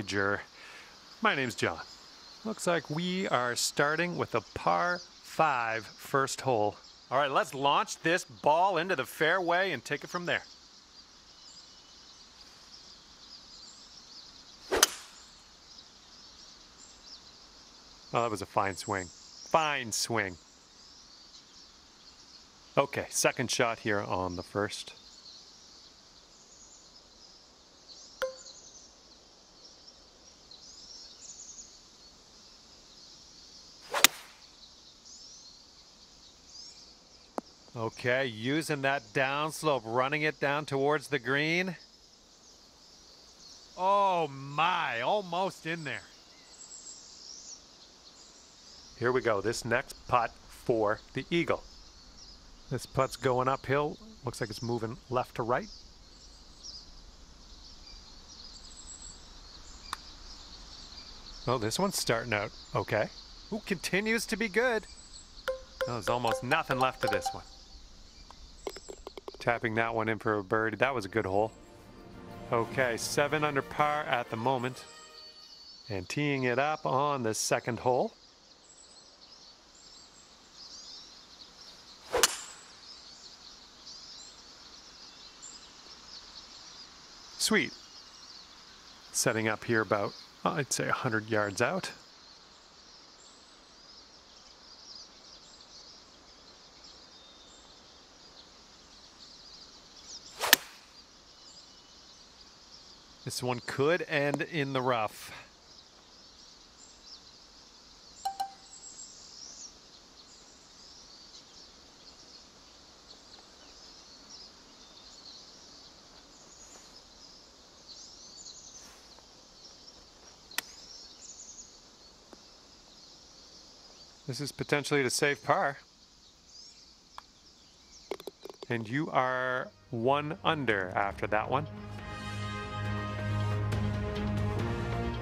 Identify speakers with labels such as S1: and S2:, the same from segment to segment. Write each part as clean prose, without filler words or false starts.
S1: Voyager. My name's John. Looks like we are starting with a par 5 first hole. All right, let's launch this ball into the fairway and take it from there. Oh, that was a fine swing. Fine swing. Okay, second shot here on the first. Okay, using that downslope, running it down towards the green. Oh my, almost in there. Here we go, this next putt for the eagle. This putt's going uphill. Looks like it's moving left to right. Oh, this one's starting out okay. Ooh, continues to be good. Oh, there's almost nothing left of this one. Tapping that one in for a birdie. That was a good hole. Okay, 7 under par at the moment. And teeing it up on the second hole. Sweet. Setting up here about, I'd say 100 yards out. This one could end in the rough. This is potentially to save par. And you are 1 under after that one.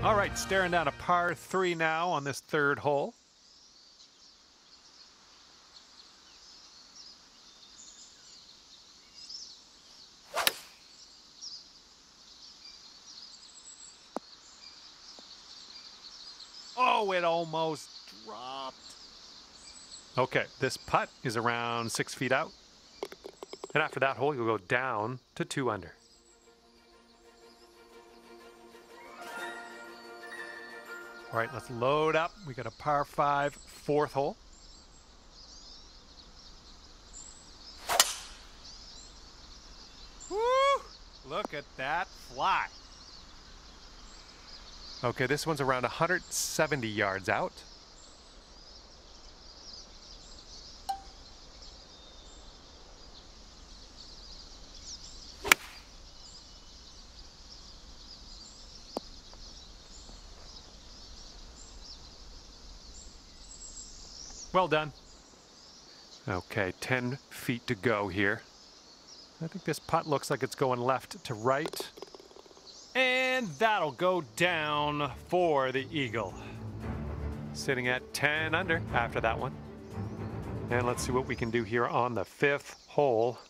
S1: All right, staring down a par 3 now on this third hole. Oh, it almost dropped. Okay, this putt is around 6 feet out. And after that hole, you'll go down to 2 under. All right, let's load up. We got a par 5 fourth hole. Woo! Look at that fly. Okay, this one's around 170 yards out. Well done. Okay, 10 feet to go here. I think this putt looks like it's going left to right. And that'll go down for the eagle. Sitting at 10 under after that one. And let's see what we can do here on the 5th hole.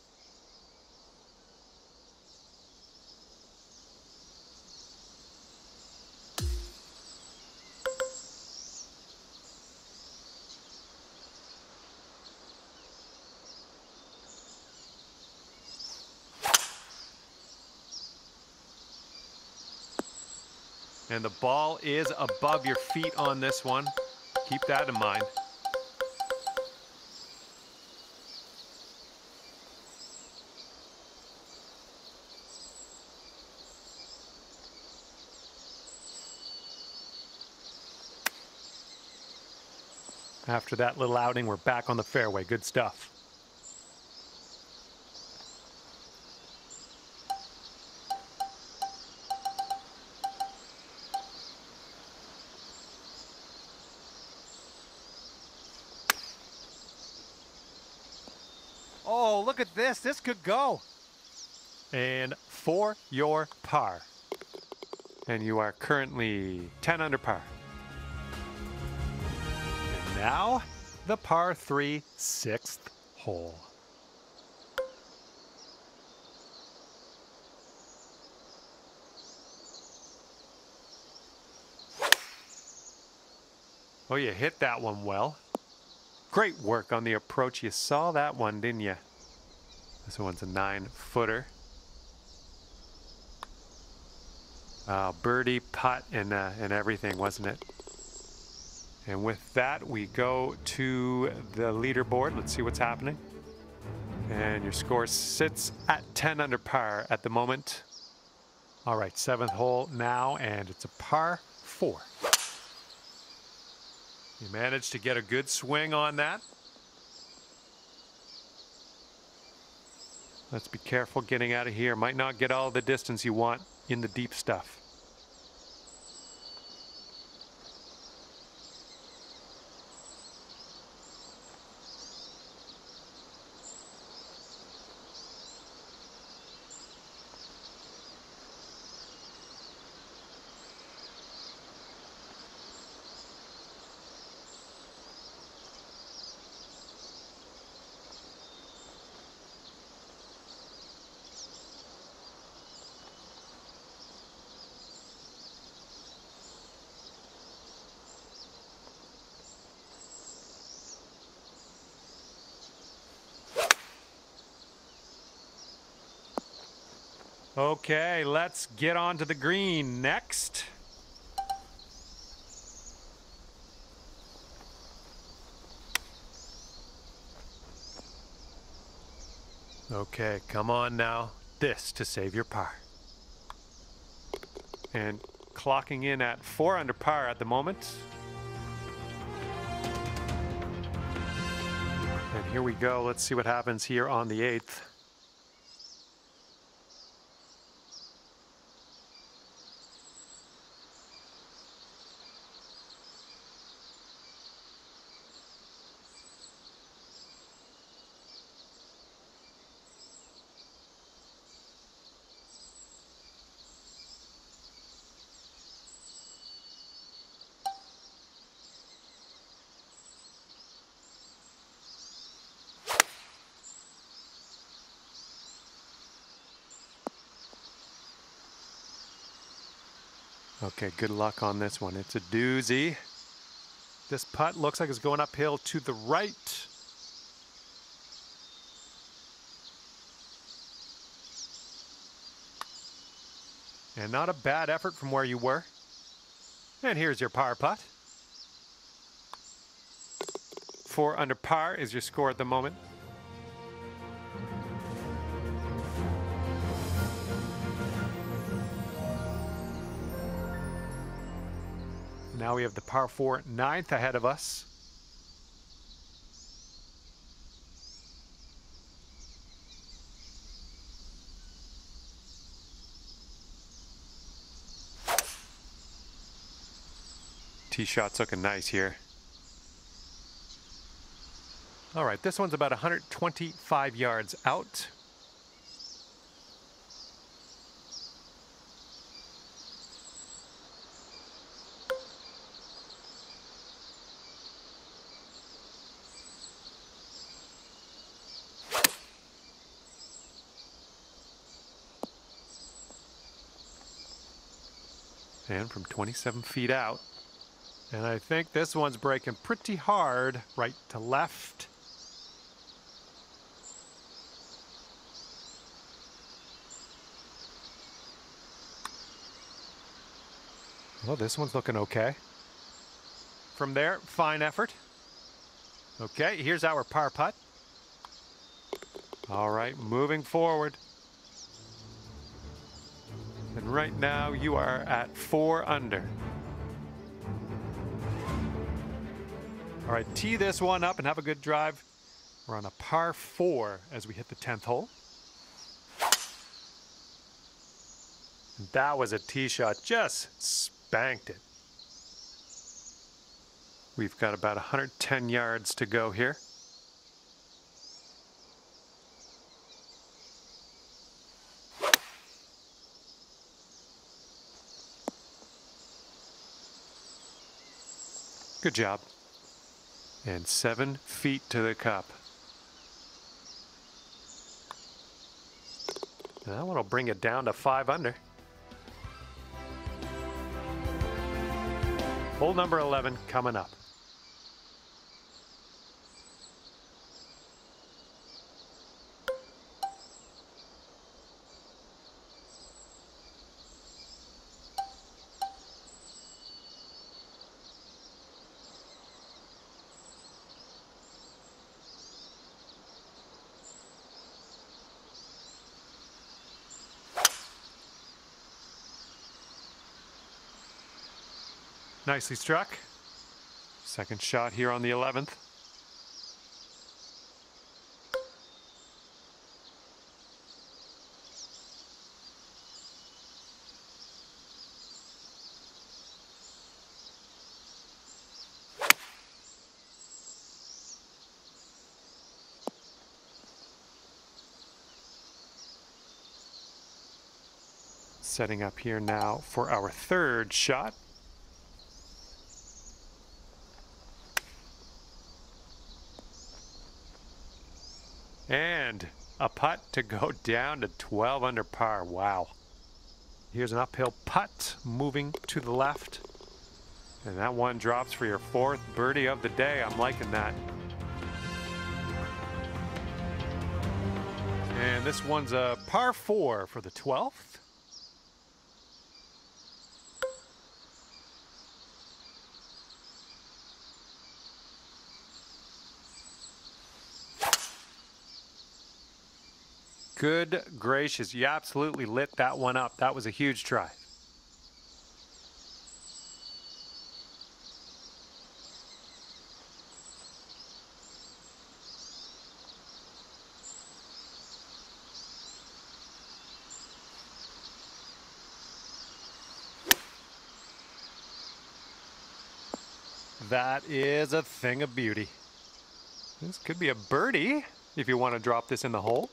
S1: And the ball is above your feet on this one. Keep that in mind. After that little outing, we're back on the fairway. Good stuff. Oh, look at this. This could go. And for your par. And you are currently 10 under par. And now, the par 3 6th hole. Oh, you hit that one well. Great work on the approach. You saw that one, didn't you? This one's a 9-footer. Birdie, putt, and everything, wasn't it? And with that, we go to the leaderboard. Let's see what's happening. And your score sits at 10 under par at the moment. All right, 7th hole now, and it's a par 4. You managed to get a good swing on that. Let's be careful getting out of here. Might not get all the distance you want in the deep stuff. Okay, let's get on to the green next. Okay, come on now. This to save your par. And clocking in at 4 under par at the moment. And here we go. Let's see what happens here on the 8th. Okay, good luck on this one. It's a doozy. This putt looks like it's going uphill to the right. And not a bad effort from where you were. And here's your par putt. 4 under par is your score at the moment. Now we have the par 4 9th ahead of us. Tee shot's looking nice here. All right, this one's about 125 yards out. And from 27 feet out. And I think this one's breaking pretty hard right to left. Well, this one's looking okay. From there, fine effort. Okay, here's our par putt. All right, moving forward. And right now you are at 4 under. All right, tee this one up and have a good drive. We're on a par 4 as we hit the 10th hole. And that was a tee shot, just spanked it. We've got about 110 yards to go here. Good job. And 7 feet to the cup. That one will bring it down to 5 under. Hole number 11 coming up. Nicely struck. Second shot here on the 11th. Setting up here now for our third shot. And a putt to go down to 12 under par. Wow. Here's an uphill putt moving to the left. And that one drops for your fourth birdie of the day. I'm liking that. And this one's a par 4 for the 12th. Good gracious, you absolutely lit that one up. That was a huge try. That is a thing of beauty. This could be a birdie if you want to drop this in the hole.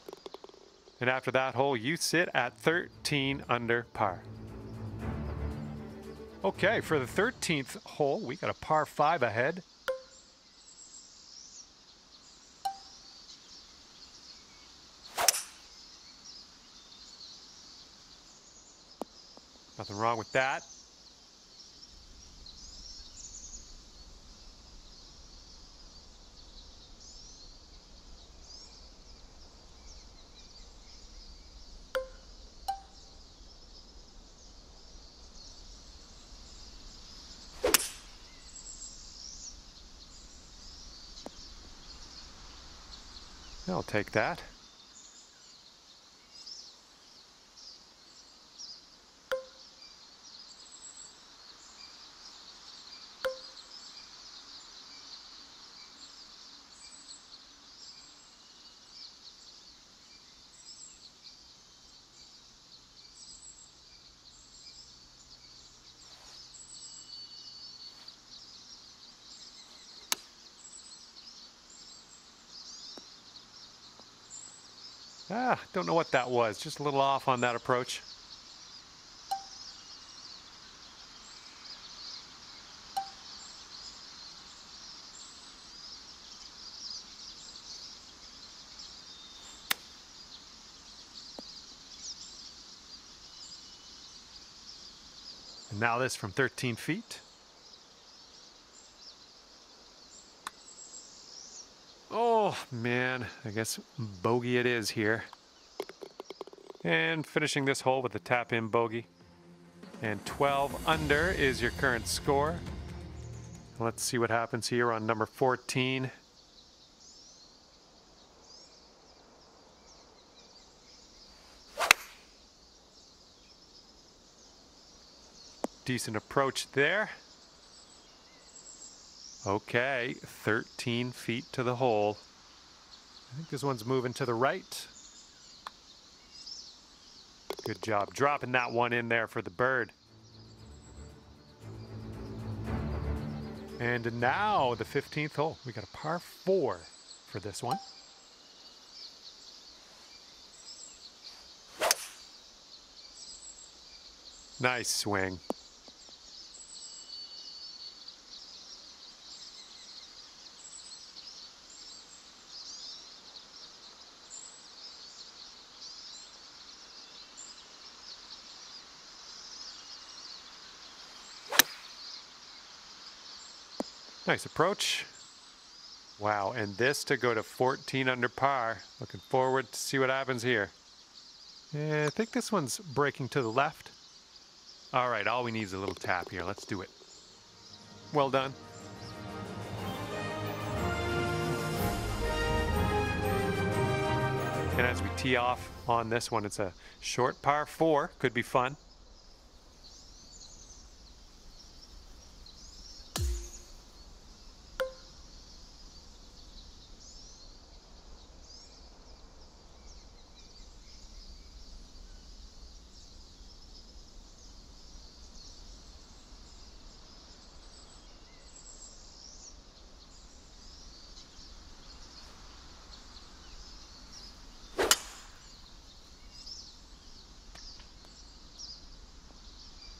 S1: And after that hole, you sit at 13 under par. Okay, for the 13th hole, we got a par 5 ahead. Nothing wrong with that. I'll take that. Don't know what that was. Just a little off on that approach. And now this from 13 feet. Oh, man. I guess bogey it is here. And finishing this hole with a tap-in bogey. And 12 under is your current score. Let's see what happens here on number 14. Decent approach there. Okay, 13 feet to the hole. I think this one's moving to the right. Good job dropping that one in there for the bird. And now the 15th hole. We got a par 4 for this one. Nice swing. Nice approach. Wow, and this to go to 14 under par. Looking forward to see what happens here. Yeah, I think this one's breaking to the left. All right, all we need is a little tap here. Let's do it. Well done. And as we tee off on this one, it's a short par 4. Could be fun.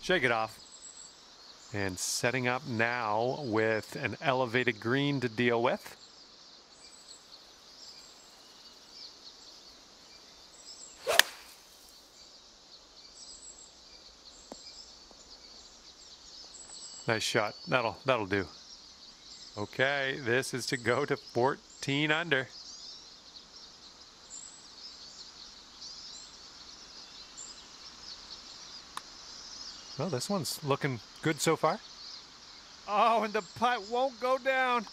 S1: Shake it off. And setting up now with an elevated green to deal with. Nice shot. That'll do. Okay, this is to go to 14 under. Well, this one's looking good so far. Oh, and the putt won't go down.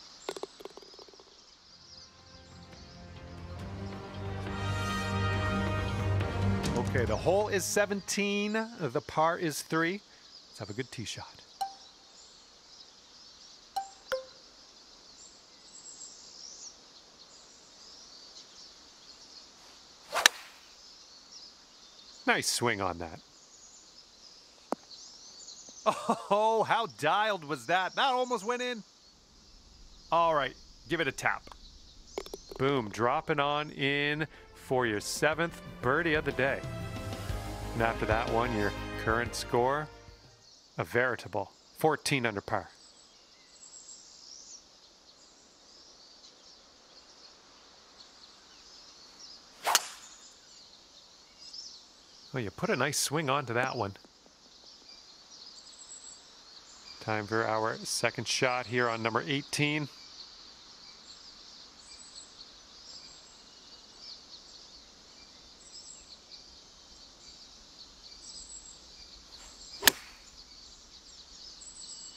S1: Okay, the hole is 17. The par is 3. Let's have a good tee shot. Nice swing on that. Oh, how dialed was that? That almost went in. All right, give it a tap. Boom, dropping on in for your 7th birdie of the day. And after that one, your current score, a veritable 14 under par. Well, you put a nice swing onto that one. Time for our second shot here on number 18.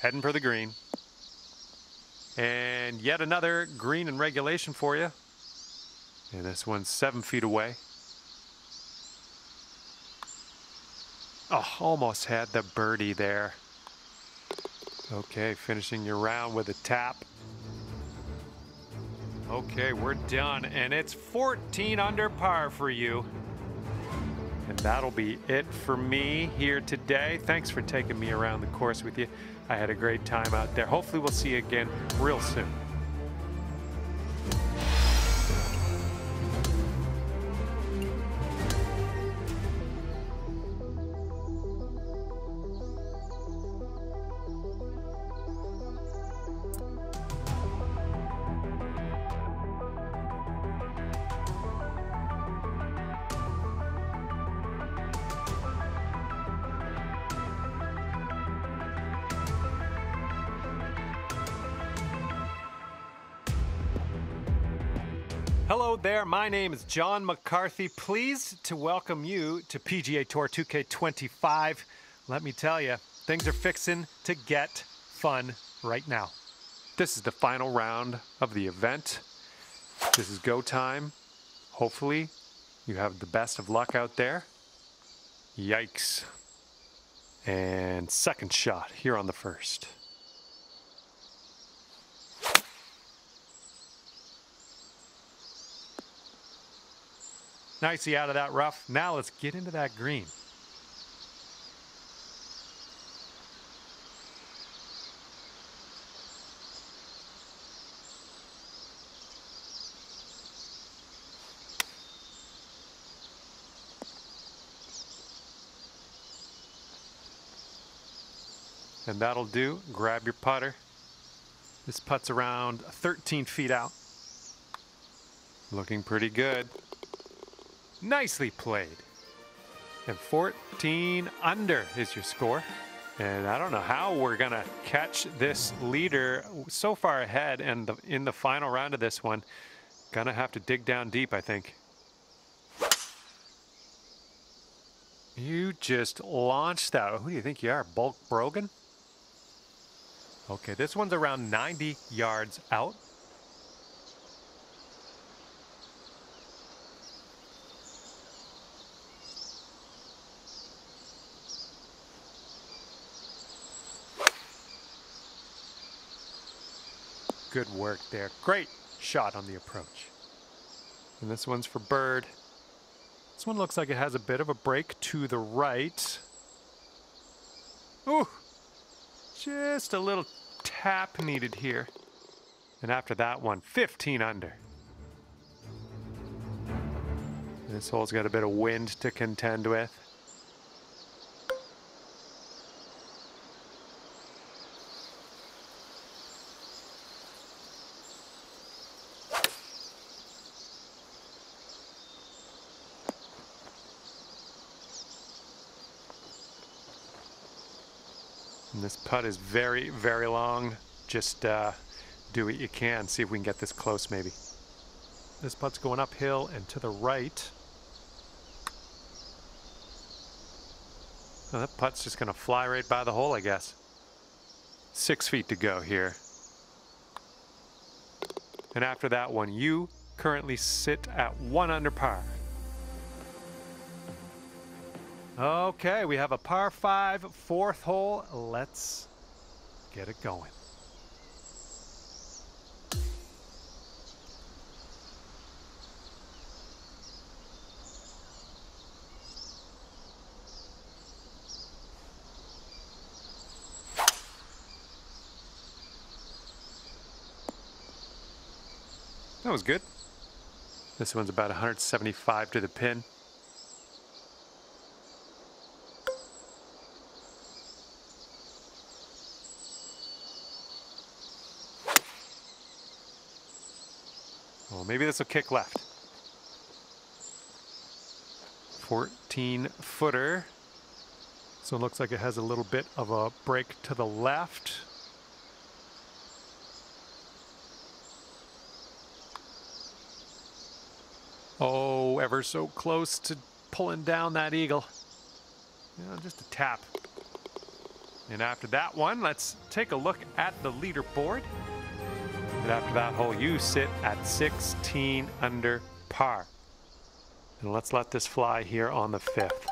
S1: Heading for the green. And yet another green in regulation for you. And this one's 7 feet away. Oh, almost had the birdie there. Okay, finishing your round with a tap. Okay, we're done, and it's 14 under par for you. And that'll be it for me here today. Thanks for taking me around the course with you. I had a great time out there. Hopefully we'll see you again real soon. Hello there, my name is John McCarthy. Pleased to welcome you to PGA Tour 2K25. Let me tell you, things are fixing to get fun right now. This is the final round of the event. This is go time. Hopefully, you have the best of luck out there. Yikes. And second shot here on the first. Nicely out of that rough. Now let's get into that green. And that'll do. Grab your putter. This putt's around 13 feet out. Looking pretty good. Nicely played. And 14 under is your score. And I don't know how we're going to catch this leader so far ahead and in the final round of this one. Gonna have to dig down deep, I think. You just launched that. Who do you think you are, Bulk Brogan? Okay, this one's around 90 yards out. Good work there. Great shot on the approach. And this one's for bird. This one looks like it has a bit of a break to the right. Ooh, just a little tap needed here. And after that one, 15 under. This hole's got a bit of wind to contend with. And this putt is very, very long. Just do what you can. See if we can get this close maybe. This putt's going uphill and to the right. Oh, that putt's just going to fly right by the hole, I guess. 6 feet to go here. And after that one, you currently sit at 1 under par. Okay, we have a par 5, 4th hole. Let's get it going. That was good. This one's about 175 to the pin. Well, maybe this will kick left. 14-footer. So it looks like it has a little bit of a break to the left. Oh, ever so close to pulling down that eagle. You know, just a tap. And after that one, let's take a look at the leaderboard. And after that hole, you sit at 16 under par. And let's let this fly here on the 5th.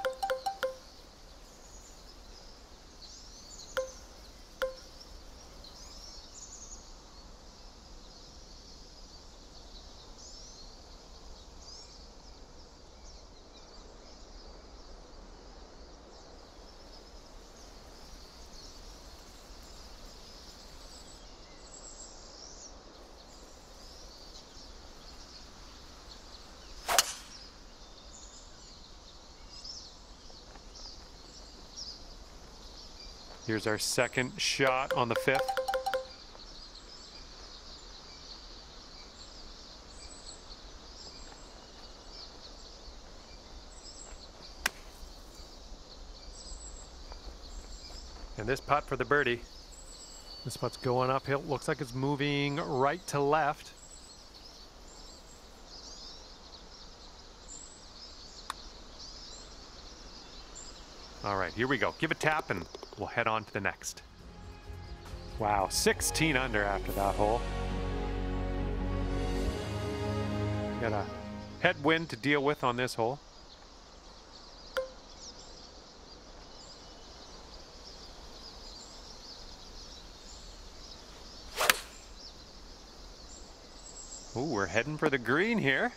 S1: Here's our second shot on the 5th. And this putt for the birdie. This putt's going uphill. Looks like it's moving right to left. All right, here we go. Give a tap and we'll head on to the next. Wow, 16 under after that hole. Got a headwind to deal with on this hole. Ooh, we're heading for the green here.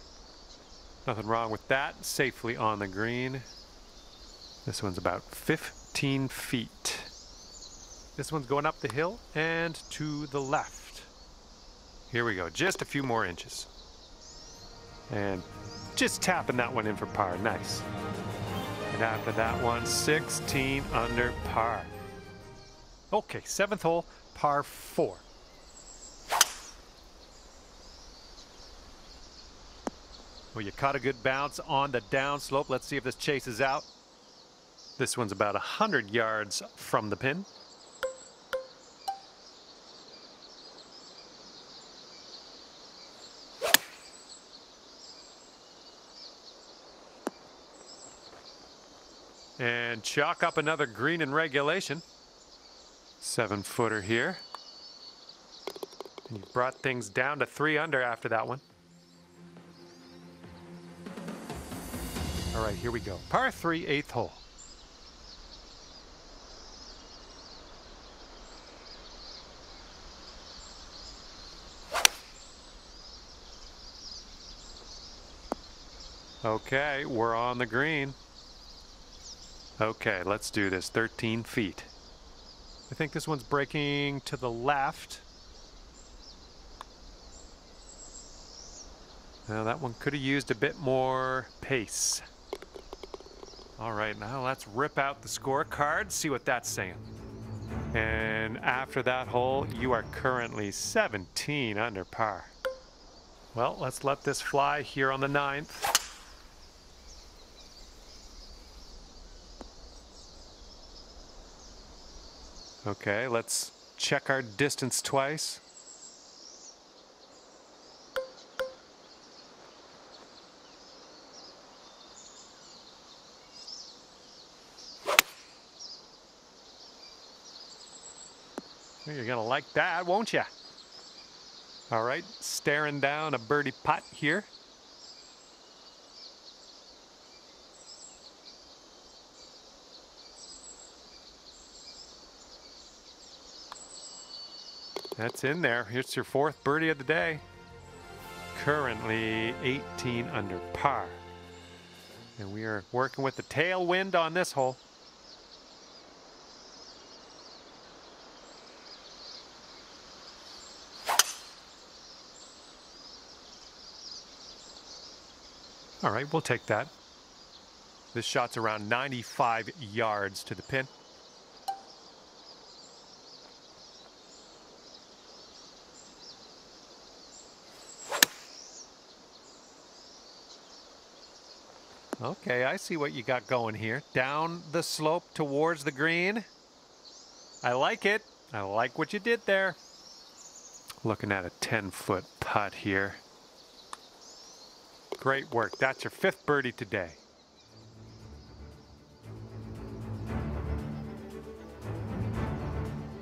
S1: Nothing wrong with that. Safely on the green. This one's about 15 feet. This one's going up the hill and to the left. Here we go, just a few more inches. And just tapping that one in for par, nice. And after that one, 16 under par. Okay, 7th hole, par 4. Well, you caught a good bounce on the downslope. Let's see if this chases out. This one's about 100 yards from the pin. And chalk up another green in regulation. 7-footer here. And you brought things down to 3 under after that one. All right, here we go. Par 3, 8th hole. Okay, we're on the green. Okay, let's do this. 13 feet. I think this one's breaking to the left. Now that one could have used a bit more pace. All right, now let's rip out the scorecard, see what that's saying. And after that hole, you are currently 17 under par. Well, let's let this fly here on the 9th. Okay, let's check our distance twice. You're gonna like that, won't you? All right, staring down a birdie putt here. That's in there. Here's your fourth birdie of the day. Currently 18 under par. And we are working with the tailwind on this hole. All right, we'll take that. This shot's around 95 yards to the pin. Okay, I see what you got going here. Down the slope towards the green. I like it. I like what you did there. Looking at a 10-foot putt here. Great work. That's your fifth birdie today.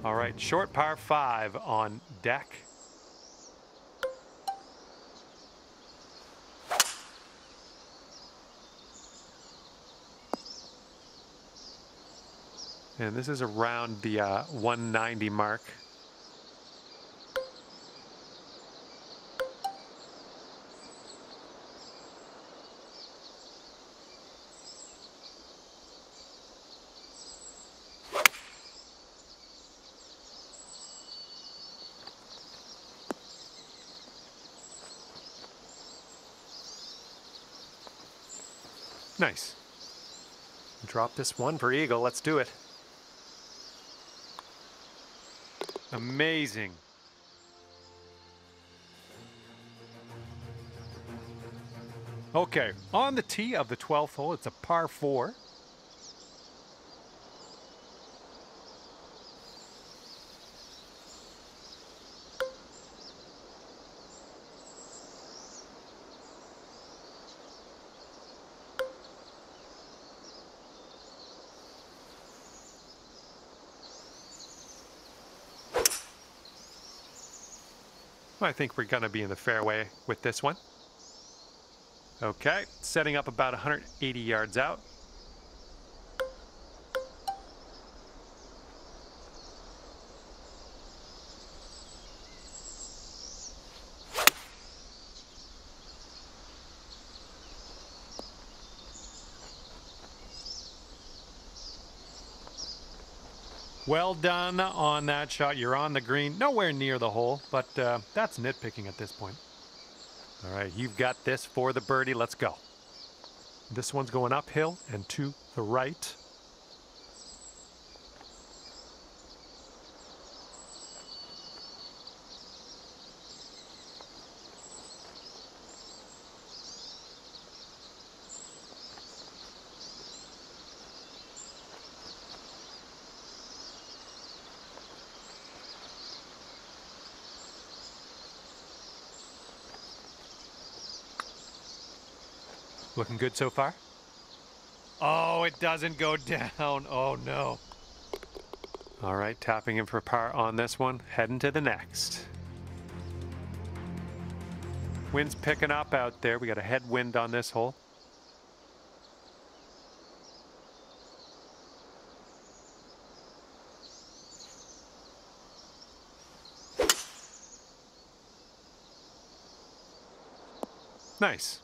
S1: All right, short par 5 on deck. And this is around the 190 mark. Nice. Drop this one for eagle. Let's do it. Amazing. Okay, on the tee of the 12th hole, it's a par 4. I think we're going to be in the fairway with this one. Okay, setting up about 180 yards out. Well done on that shot. You're on the green, nowhere near the hole, but that's nitpicking at this point. All right, you've got this for the birdie. Let's go. This one's going uphill and to the right. Looking good so far? Oh, it doesn't go down. Oh, no. All right, tapping in for par on this one. Heading to the next. Wind's picking up out there. We got a headwind on this hole. Nice.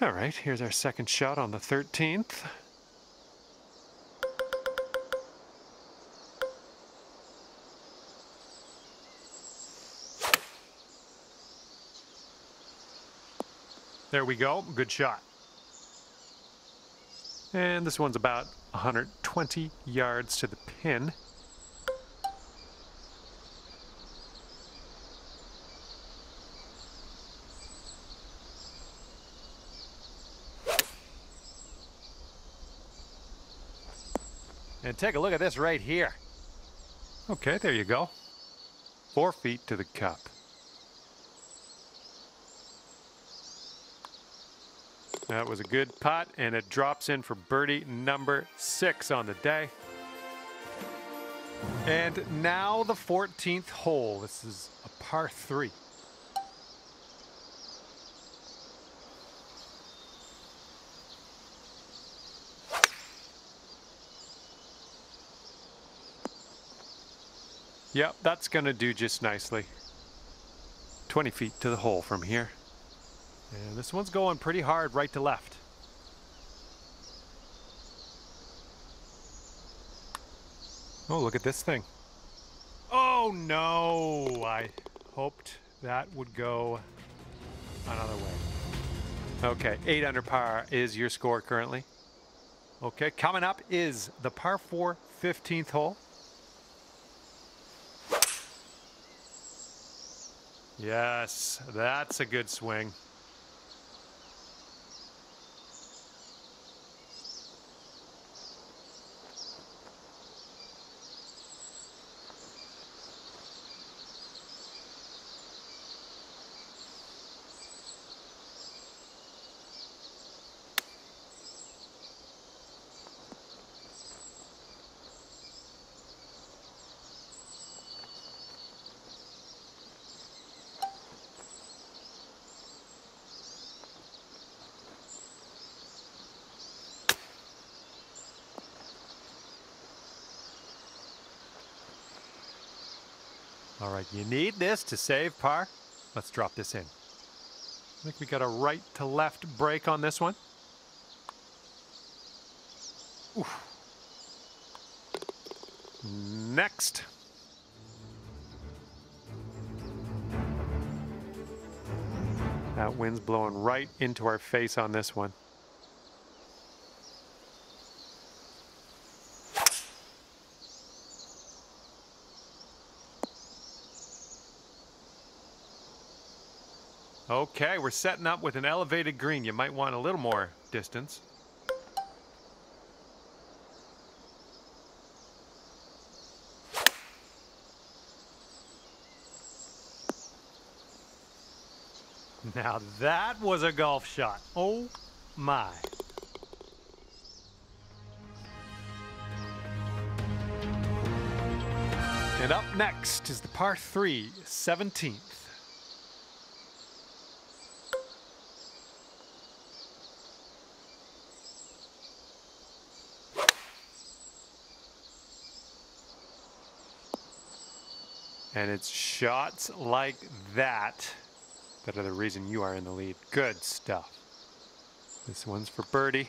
S1: All right, here's our second shot on the 13th. There we go, good shot. And this one's about 120 yards to the pin. And take a look at this right here. Okay, there you go. 4 feet to the cup. That was a good putt, and it drops in for birdie number 6 on the day. And now the 14th hole. This is a par 3. Yep, that's going to do just nicely. 20 feet to the hole from here. And this one's going pretty hard right to left. Oh, look at this thing. Oh, no. I hoped that would go another way. Okay, 8 under par is your score currently. Okay, coming up is the par 4 15th hole. Yes, that's a good swing. All right, you need this to save par. Let's drop this in. I think we got a right to left break on this one. Oof. Next. That wind's blowing right into our face on this one. Okay, we're setting up with an elevated green. You might want a little more distance. Now that was a golf shot. Oh my. And up next is the par 3 17th. And it's shots like that that are the reason you are in the lead. Good stuff. This one's for birdie.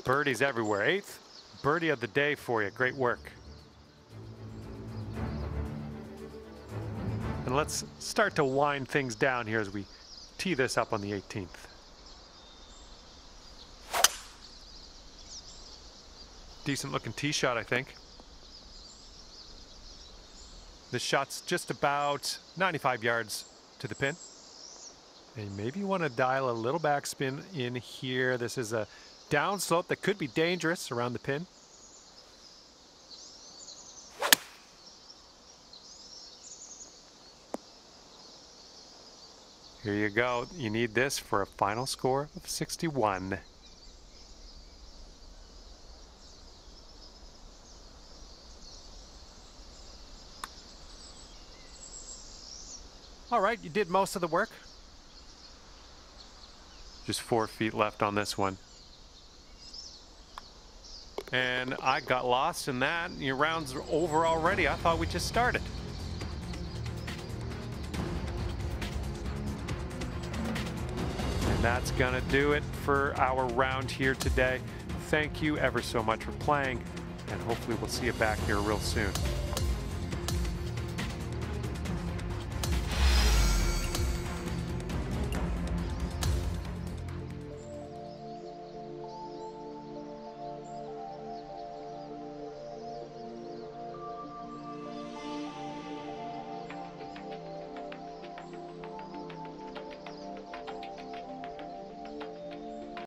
S1: Birdies everywhere. 8th birdie of the day for you. Great work. And let's start to wind things down here as we tee this up on the 18th. Decent looking tee shot, I think. This shot's just about 95 yards to the pin. And maybe you want to dial a little backspin in here. This is a downslope that could be dangerous around the pin. Here you go. You need this for a final score of 61. All right, you did most of the work. Just 4 feet left on this one. And I got lost in that. Your round's over already. I thought we just started. And that's gonna do it for our round here today. Thank you ever so much for playing, and hopefully we'll see you back here real soon.